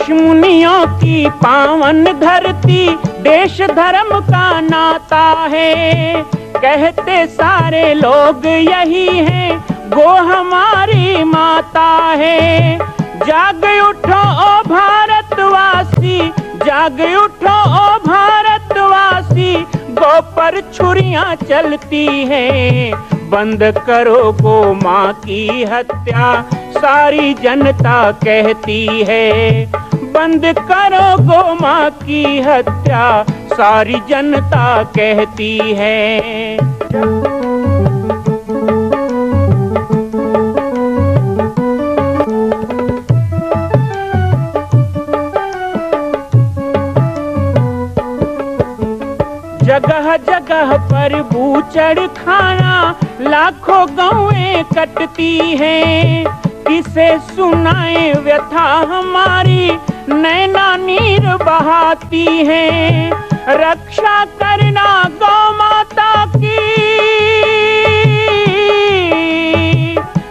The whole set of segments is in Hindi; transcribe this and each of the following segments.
ऋषि मुनियों की पावन धरती, देश धर्म का नाता है। कहते सारे लोग यही हैं, गो हमारी माता है। जाग उठो ओ भारतवासी, जाग उठो ओ भारतवासी, गो पर छुरियां चलती हैं। बंद करो गो माँ की हत्या, सारी जनता कहती है। बंद करो गो माँ की हत्या, सारी जनता कहती है। जगह जगह पर बूचड़ खाना, लाखों गौएं कटती हैं। किसे सुनाए व्यथा हमारी, नैना नीर बहाती हैं। रक्षा करना गौ माता की,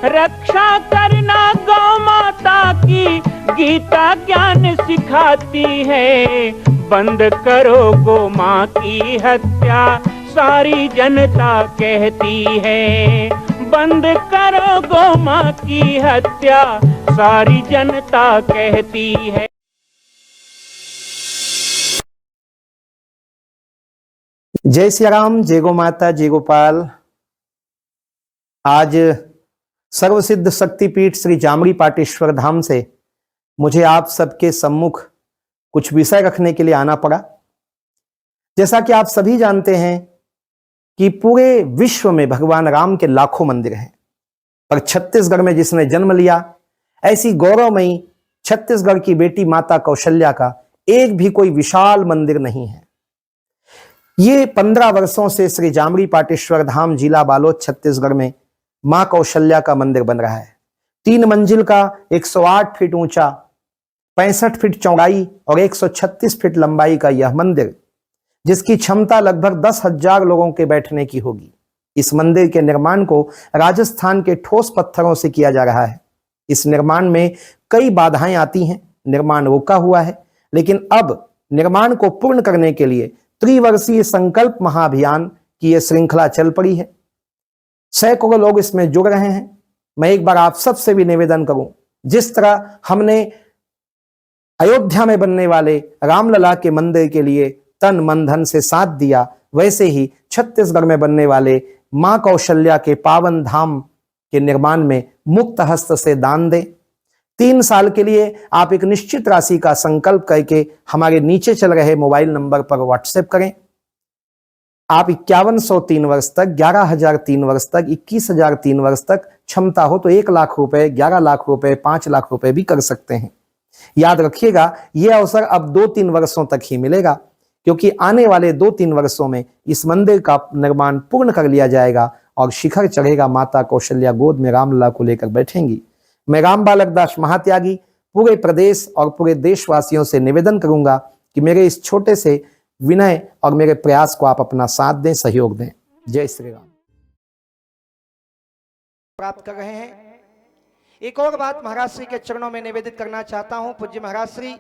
रक्षा करना गौ माता की, गीता ज्ञान सिखाती है। बंद करो गो माँ की हत्या, सारी जनता कहती है। बंद करो गो माँ की हत्या, सारी जनता कहती है। जय श्री राम, जय गो माता, जय गोपाल। आज सर्वसिद्ध शक्तिपीठ श्री जामरी पाटेश्वर धाम से मुझे आप सबके सम्मुख कुछ विषय रखने के लिए आना पड़ा। जैसा कि आप सभी जानते हैं कि पूरे विश्व में भगवान राम के लाखों मंदिर हैं, पर छत्तीसगढ़ में जिसने जन्म लिया, ऐसी गौरवमयी छत्तीसगढ़ की बेटी माता कौशल्या का एक भी कोई विशाल मंदिर नहीं है। ये 15 वर्षों से श्री जामरी पाटेश्वर धाम, जिला बालोद, छत्तीसगढ़ में मां कौशल्या का मंदिर बन रहा है। 3 मंजिल का 108 फीट ऊंचा, 65 फीट चौड़ाई और 136 फीट लंबाई का यह मंदिर, जिसकी क्षमता लगभग 10,000 लोगों के बैठने की होगी। इस मंदिर के निर्माण को राजस्थान के ठोस पत्थरों से किया जा रहा है। इस निर्माण में कई बाधाएं आती हैं, निर्माण रुका हुआ है, लेकिन अब निर्माण को पूर्ण करने के लिए त्रिवर्षीय संकल्प महाअभियान की यह श्रृंखला चल पड़ी है। सैकड़ों लोग इसमें जुड़ रहे हैं। मैं एक बार आप सबसे भी निवेदन करूं, जिस तरह हमने अयोध्या में बनने वाले रामलला के मंदिर के लिए तन मन धन से साथ दिया, वैसे ही छत्तीसगढ़ में बनने वाले मां कौशल्या के पावन धाम के निर्माण में मुक्त हस्त से दान दें। 3 साल के लिए आप एक निश्चित राशि का संकल्प करके हमारे नीचे चल रहे मोबाइल नंबर पर व्हाट्सएप करें। आप 5103 वर्ष तक, 11,003 वर्ष तक, 21,003 वर्ष तक, क्षमता हो तो 1 लाख रुपए, 11 लाख रुपए, 5 लाख रुपए भी कर सकते हैं। याद रखिएगा, यह अवसर अब 2-3 वर्षों तक ही मिलेगा, क्योंकि आने वाले 2-3 वर्षों में इस मंदिर का निर्माण पूर्ण कर लिया जाएगा और शिखर चढ़ेगा। माता कौशल्या गोद में रामलला को लेकर बैठेंगी। मैं राम बालक दास महात्यागी पूरे प्रदेश और पूरे देशवासियों से निवेदन करूंगा कि मेरे इस छोटे से विनय और मेरे प्रयास को आप अपना साथ दें, सहयोग दें। जय श्री राम। प्राप्त कर रहे हैं। एक और बात महाराज श्री के चरणों में निवेदित करना चाहता हूं। पूज्य महाराज श्री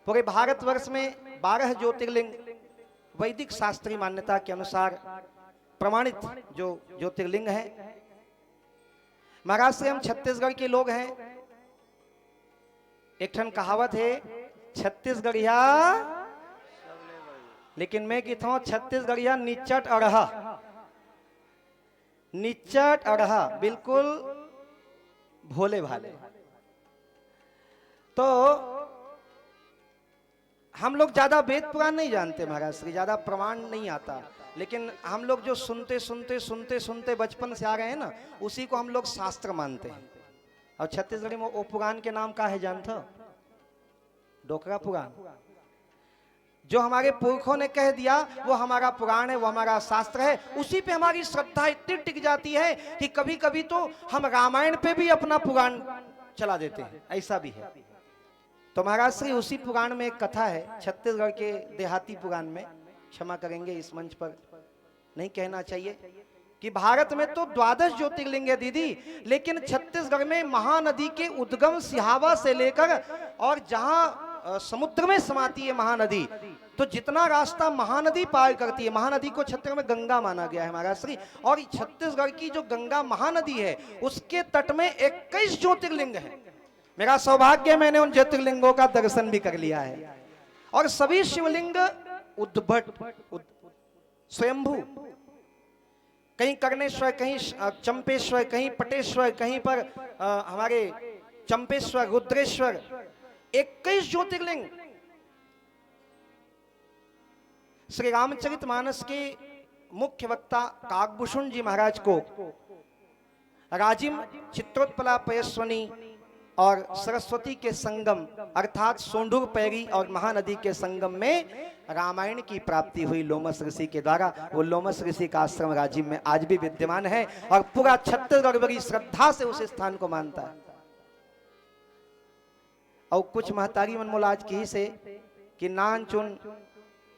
पूरे भारतवर्ष में 12 ज्योतिर्लिंग वैदिक शास्त्रीय मान्यता के अनुसार प्रमाणित जो ज्योतिर्लिंग है। महाराज श्री हम छत्तीसगढ़ के लोग हैं। एक ठन कहावत है, छत्तीसगढ़िया, लेकिन मैं कहता हूं छत्तीसगढ़िया निचट अड़हा, निचट अड़हा, बिल्कुल भोले भाले। तो हम लोग ज्यादा वेद पुराण नहीं जानते महाराज श्री, ज्यादा प्रमाण नहीं आता, लेकिन हम लोग जो सुनते सुनते सुनते सुनते बचपन से आ रहे हैं ना, उसी को हम लोग शास्त्र मानते हैं। और छत्तीसगढ़ी में वो पुराण के नाम का है जानते हो? डोकरा पुराण। जो हमारे पुरखों ने कह दिया वो हमारा पुराण है, वो हमारा शास्त्र है। उसी पे हमारी श्रद्धा इतनी टिक जाती है कि कभी कभी तो हम रामायण पे भी अपना पुराण चला देते हैं, ऐसा भी है। तो महाराज श्री उसी पुराण में एक कथा है, छत्तीसगढ़ के देहाती पुराण में, क्षमा करेंगे इस मंच पर नहीं कहना चाहिए कि भारत में तो 12 ज्योतिर्लिंग है दीदी, लेकिन छत्तीसगढ़ में महानदी के उद्गम सिहावा से लेकर और जहां समुद्र में समाती है महानदी, तो जितना रास्ता महानदी पार करती है, महानदी को छत्तीसगढ़ में गंगा माना गया है महाराज श्री, और छत्तीसगढ़ की जो गंगा महानदी है उसके तट में 21 ज्योतिर्लिंग है। मेरा सौभाग्य, मैंने उन ज्योतिर्लिंगों का दर्शन भी कर लिया है। और सभी शिवलिंग उद्भट, स्वयंभू, कहीं कर्णेश्वर, कहीं चंपेश्वर, कहीं पटेश्वर, कहीं पर हमारे चंपेश्वर, रुद्रेश्वर, 21 ज्योतिर्लिंग। श्री रामचरितमानस के मुख्य वक्ता काकभूषण जी महाराज को राजिम, चित्रोत्पला, पयस्वनी और सरस्वती के संगम अर्थात सोंढूर पैरी और महानदी के संगम में रामायण की प्राप्ति हुई लोमस ऋषि के द्वारा। वो लोमस ऋषि का आश्रम राजिम में आज भी विद्यमान है और पूरा छत्तीसगढ़ बड़ी श्रद्धा से उस स्थान को मानता है। और कुछ महतारी मनमोल आज की से कि नान चुन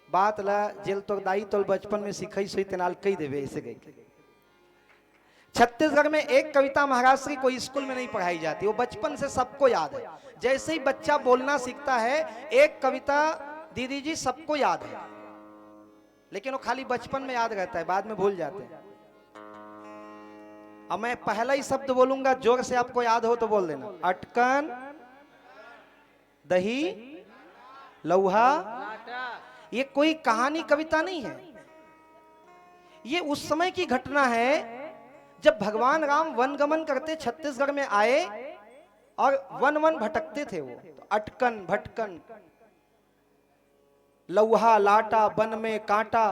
बात ला जेल तो दाई तो बचपन में सिखाई सोई तेनाल कही देवे ऐसे गई। छत्तीसगढ़ में एक कविता महाराज श्री कोई स्कूल में नहीं पढ़ाई जाती, वो बचपन से सबको याद है। जैसे ही बच्चा बोलना सीखता है एक कविता दीदी जी सबको याद है, लेकिन वो खाली बचपन में याद रहता है, बाद में भूल जाते हैं। अब मैं पहला ही शब्द बोलूंगा, जोर से आपको याद हो तो बोल देना। अटकन, दही, लौहा। ये कोई कहानी कविता नहीं है, ये उस समय की घटना है जब भगवान राम वनगमन करते छत्तीसगढ़ में आए और वन वन भटकते थे। वो तो अटकन, भटकन, लौहा, लाटा, वन में कांटा,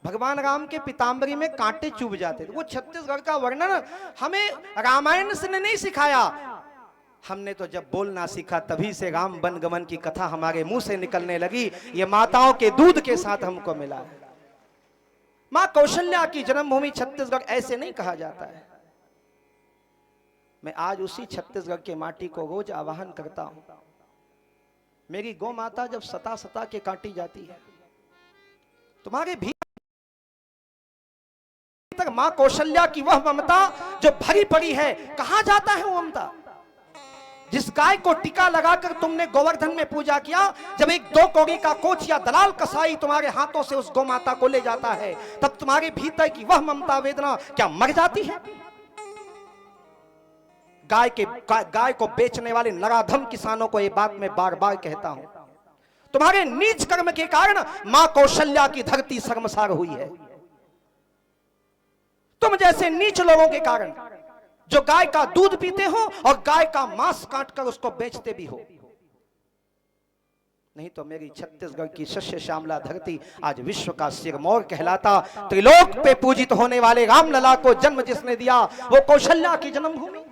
भगवान राम के पीताम्बरी में कांटे चुभ जाते थे। वो छत्तीसगढ़ का वर्णन हमें रामायण से नहीं सिखाया, हमने तो जब बोलना सीखा तभी से राम वनगमन की कथा हमारे मुंह से निकलने लगी। ये माताओं के दूध के साथ हमको मिला। मां कौशल्या की जन्मभूमि छत्तीसगढ़ ऐसे नहीं कहा जाता है। मैं आज उसी छत्तीसगढ़ के माटी को रोज आवाहन करता हूं। मेरी गौ माता जब सता सता के काटी जाती है, तुम्हारे भीतर मां कौशल्या की वह ममता जो भरी पड़ी है, कहां जाता है वो ममता? जिस गाय को टीका लगाकर तुमने गोवर्धन में पूजा किया, जब एक 2 कौड़ी का कोच या दलाल कसाई तुम्हारे हाथों से उस गौ माता को ले जाता है, तब तुम्हारे भीतर की वह ममता वेदना क्या मर जाती है? गाय को बेचने वाले नराधम किसानों को यह बात मैं बार बार कहता हूं। तुम्हारे नीच कर्म के कारण मां कौशल्या की धरती शर्मसार हुई है। तुम जैसे नीच लोगों के कारण जो गाय का दूध पीते हो और गाय का मांस काटकर उसको बेचते भी हो। नहीं तो मेरी छत्तीसगढ़ की शस्य श्यामला धरती आज विश्व का सिरमौर कहलाता। त्रिलोक पे पूजित होने वाले रामलला को जन्म जिसने दिया, वो कौशल्या की जन्मभूमि।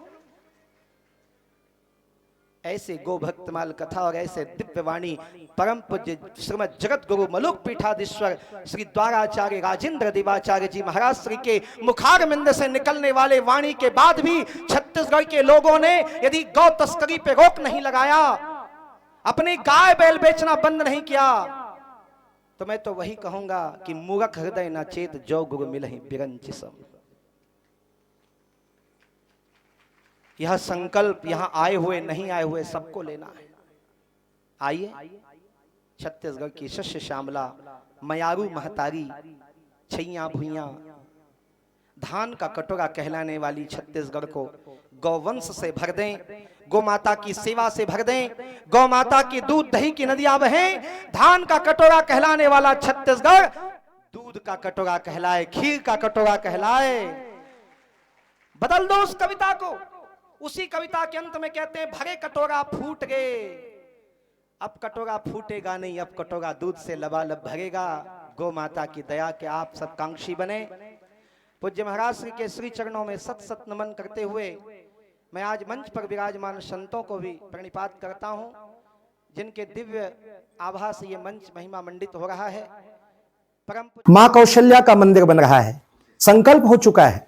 ऐसे गोभक्तमाल कथा और ऐसे दिव्यवाणी परम पूज्य श्रीमद जगत गुरु मलुक पीठाधीश्वर श्री द्वाराचार्य राजेंद्र देवाचार्य जी महाराज श्री के मुखारविंद से निकलने वाले वाणी के बाद भी छत्तीसगढ़ के लोगों ने यदि गौ तस्करी पे रोक नहीं लगाया, अपनी गाय बैल बेचना बंद नहीं किया, तो मैं तो वही कहूंगा कि मूर्ख हृदय न चेत जो गुरु मिलहि बिरंचि सम। यह संकल्प यहां आए हुए नहीं आए हुए सबको लेना है। आइए, छत्तीसगढ़ की शस्य श्यामला मयारू महतारी छैया भुइया धान का कटोरा कहलाने वाली छत्तीसगढ़ को गौवंश से भर दें, गौ माता की सेवा से भर दें, गौ माता की दूध दही की नदियां बहें। धान का कटोरा कहलाने वाला छत्तीसगढ़ दूध का कटोरा कहलाए, खीर का कटोरा कहलाए। बदल दो उस कविता को। उसी कविता के अंत में कहते हैं भरे कटोरा फूट गए। अब कटोरा फूटेगा नहीं, अब कटोरा दूध से लबालब भरेगा। गौ माता की दया के आप सब कांक्षी बने। पूज्य महाराज श्री के श्री चरणों में सत सत नमन करते हुए मैं आज मंच पर विराजमान संतों को भी प्रणिपात करता हूं, जिनके दिव्य आभा से ये मंच महिमा मंडित हो रहा है। परम मां कौशल्या का मंदिर बन रहा है, संकल्प हो चुका है,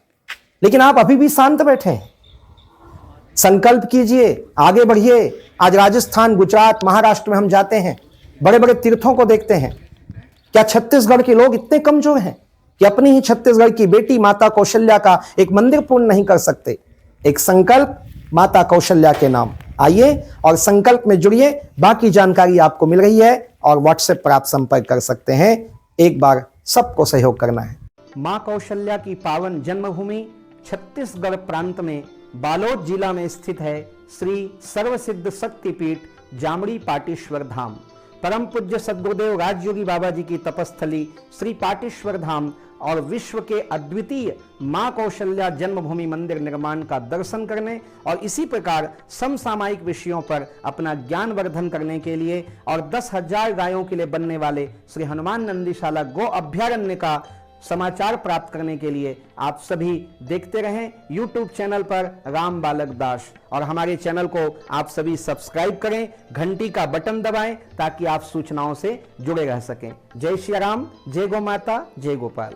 लेकिन आप अभी भी शांत बैठे हैं। संकल्प कीजिए, आगे बढ़िए। आज राजस्थान, गुजरात, महाराष्ट्र में हम जाते हैं, बड़े बड़े तीर्थों को देखते हैं। क्या छत्तीसगढ़ के लोग इतने कमजोर हैं कि अपनी ही छत्तीसगढ़ की बेटी माता कौशल्या का एक मंदिर पूर्ण नहीं कर सकते? एक संकल्प माता कौशल्या के नाम। आइए और संकल्प में जुड़िए। बाकी जानकारी आपको मिल रही है और व्हाट्सएप पर आप संपर्क कर सकते हैं। एक बार सबको सहयोग करना है। मां कौशल्या की पावन जन्मभूमि छत्तीसगढ़ प्रांत में बालोद जिला में स्थित है श्री सर्वसिद्ध शक्तिपीठ जामड़ी पाटेश्वर धाम। परम पूज्य सद्गुरुदेव राजयोगी बाबा जी की तपस्थली श्री पाटेश्वर धाम और विश्व के अद्वितीय मां कौशल्या जन्मभूमि मंदिर निर्माण का दर्शन करने और इसी प्रकार समसामयिक विषयों पर अपना ज्ञान वर्धन करने के लिए और 10,000 गायों के लिए बनने वाले श्री हनुमान नंदीशाला गो अभ्यारण्य का समाचार प्राप्त करने के लिए आप सभी देखते रहें YouTube चैनल पर राम बालक दास, और हमारे चैनल को आप सभी सब्सक्राइब करें, घंटी का बटन दबाएं ताकि आप सूचनाओं से जुड़े रह सकें। जय श्री राम, जय गौ माता, जय गोपाल।